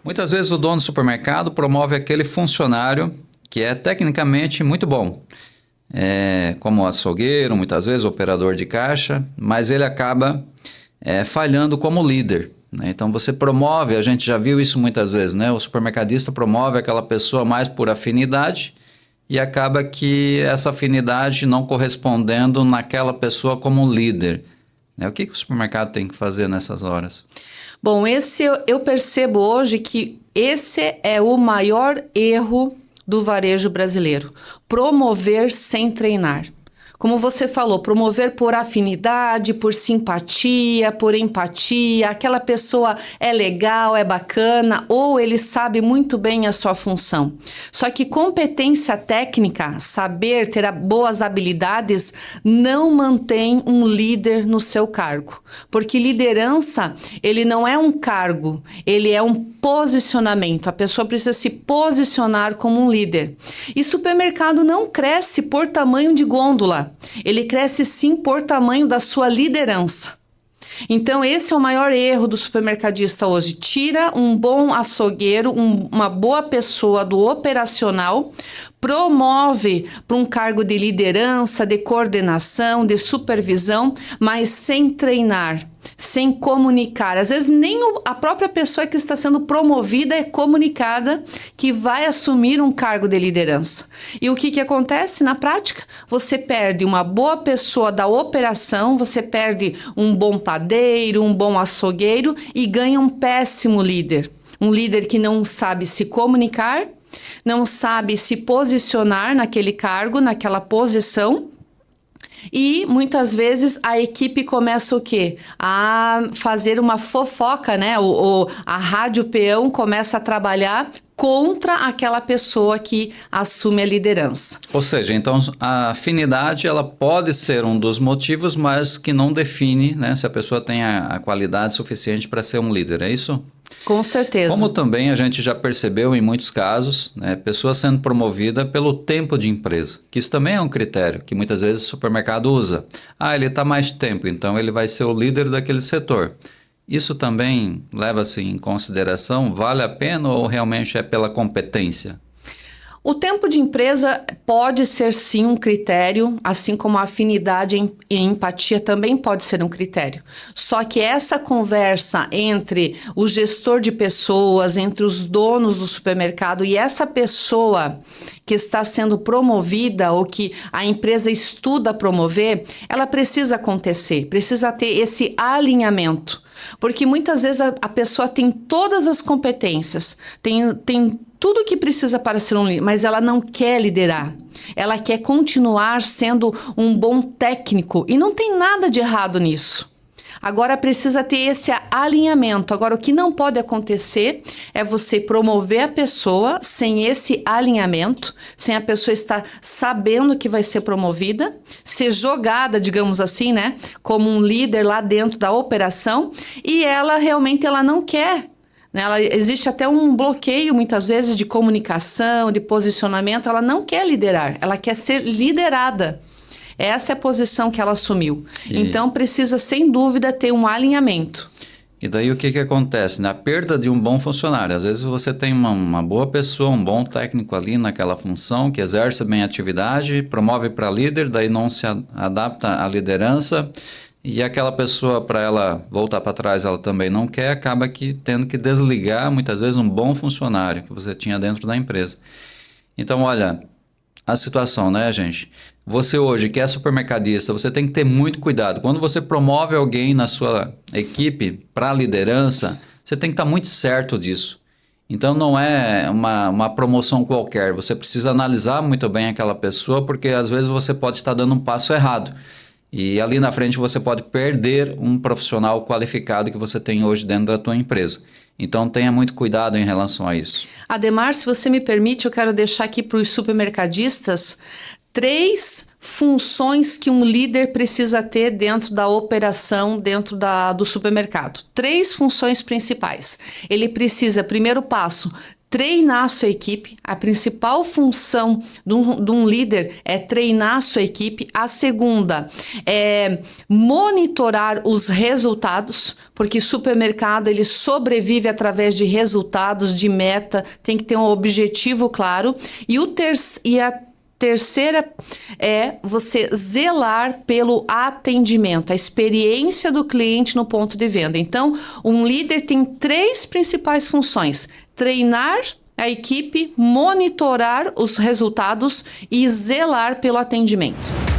Muitas vezes o dono do supermercado promove aquele funcionário que é tecnicamente muito bom, como açougueiro, muitas vezes operador de caixa, mas ele acaba falhando como líder, né? Então você promove, a gente já viu isso muitas vezes, né? O supermercadista promove aquela pessoa mais por afinidade e acaba que essa afinidade não correspondendo naquela pessoa como líder, né? O que o supermercado tem que fazer nessas horas? Bom, esse eu percebo hoje que esse é o maior erro do varejo brasileiro: promover sem treinar. Como você falou, promover por afinidade, por simpatia, por empatia, aquela pessoa é legal, é bacana, ou ele sabe muito bem a sua função. Só que competência técnica, saber ter boas habilidades, não mantém um líder no seu cargo. Porque liderança, ele não é um cargo, ele é um posicionamento. A pessoa precisa se posicionar como um líder. E supermercado não cresce por tamanho de gôndola. Ele cresce sim por tamanho da sua liderança. Então esse é o maior erro do supermercadista hoje. Tira um bom açougueiro, uma boa pessoa do operacional, promove para um cargo de liderança, de coordenação, de supervisão, mas sem treinar, sem comunicar. Às vezes nem a própria pessoa que está sendo promovida é comunicada que vai assumir um cargo de liderança. E o que acontece na prática? Você perde uma boa pessoa da operação, você perde um bom padeiro, um bom açougueiro e ganha um péssimo líder. Um líder que não sabe se comunicar, não sabe se posicionar naquele cargo, naquela posição. E muitas vezes a equipe começa o quê? A fazer uma fofoca, né? A rádio peão começa a trabalhar contra aquela pessoa que assume a liderança. Ou seja, então a afinidade ela pode ser um dos motivos, mas que não define, né, se a pessoa tem a qualidade suficiente para ser um líder, é isso? Com certeza. Como também a gente já percebeu em muitos casos, né, pessoa sendo promovida pelo tempo de empresa, que isso também é um critério que muitas vezes o supermercado usa. Ele está mais tempo, então ele vai ser o líder daquele setor. Isso também leva-se em consideração? Vale a pena ou realmente é pela competência? O tempo de empresa pode ser sim um critério, assim como a afinidade e empatia também pode ser um critério. Só que essa conversa entre o gestor de pessoas, entre os donos do supermercado e essa pessoa que está sendo promovida ou que a empresa estuda promover, ela precisa acontecer, precisa ter esse alinhamento. Porque muitas vezes a pessoa tem todas as competências, tem tudo o que precisa para ser um líder, mas ela não quer liderar. Ela quer continuar sendo um bom técnico e não tem nada de errado nisso. Agora precisa ter esse alinhamento. Agora o que não pode acontecer é você promover a pessoa sem esse alinhamento, sem a pessoa estar sabendo que vai ser promovida, ser jogada, digamos assim, né, como um líder lá dentro da operação e ela realmente não quer. Existe até um bloqueio, muitas vezes, de comunicação, de posicionamento. Ela não quer liderar, ela quer ser liderada. Essa é a posição que ela assumiu. Então, precisa, sem dúvida, ter um alinhamento. E daí o que acontece? Na perda de um bom funcionário, às vezes você tem uma boa pessoa, um bom técnico ali naquela função, que exerce bem a atividade, promove para líder, daí não se adapta à liderança, e aquela pessoa, para ela voltar para trás, ela também não quer, acaba tendo que desligar, muitas vezes, um bom funcionário que você tinha dentro da empresa. Então, olha, a situação, né, gente? Você hoje que é supermercadista, você tem que ter muito cuidado. Quando você promove alguém na sua equipe para a liderança, você tem que estar muito certo disso. Então não é uma promoção qualquer, você precisa analisar muito bem aquela pessoa, porque às vezes você pode estar dando um passo errado. E ali na frente você pode perder um profissional qualificado que você tem hoje dentro da tua empresa. Então tenha muito cuidado em relação a isso. Ademar, se você me permite, eu quero deixar aqui para os supermercadistas 3 funções que um líder precisa ter dentro da operação, dentro do supermercado. 3 funções principais. Ele precisa, primeiro passo, treinar a sua equipe. A principal função de um líder é treinar a sua equipe. A segunda é monitorar os resultados, porque supermercado ele sobrevive através de resultados, de meta, tem que ter um objetivo claro. E a terceira é você zelar pelo atendimento, a experiência do cliente no ponto de venda. Então, um líder tem 3 principais funções: treinar a equipe, monitorar os resultados e zelar pelo atendimento.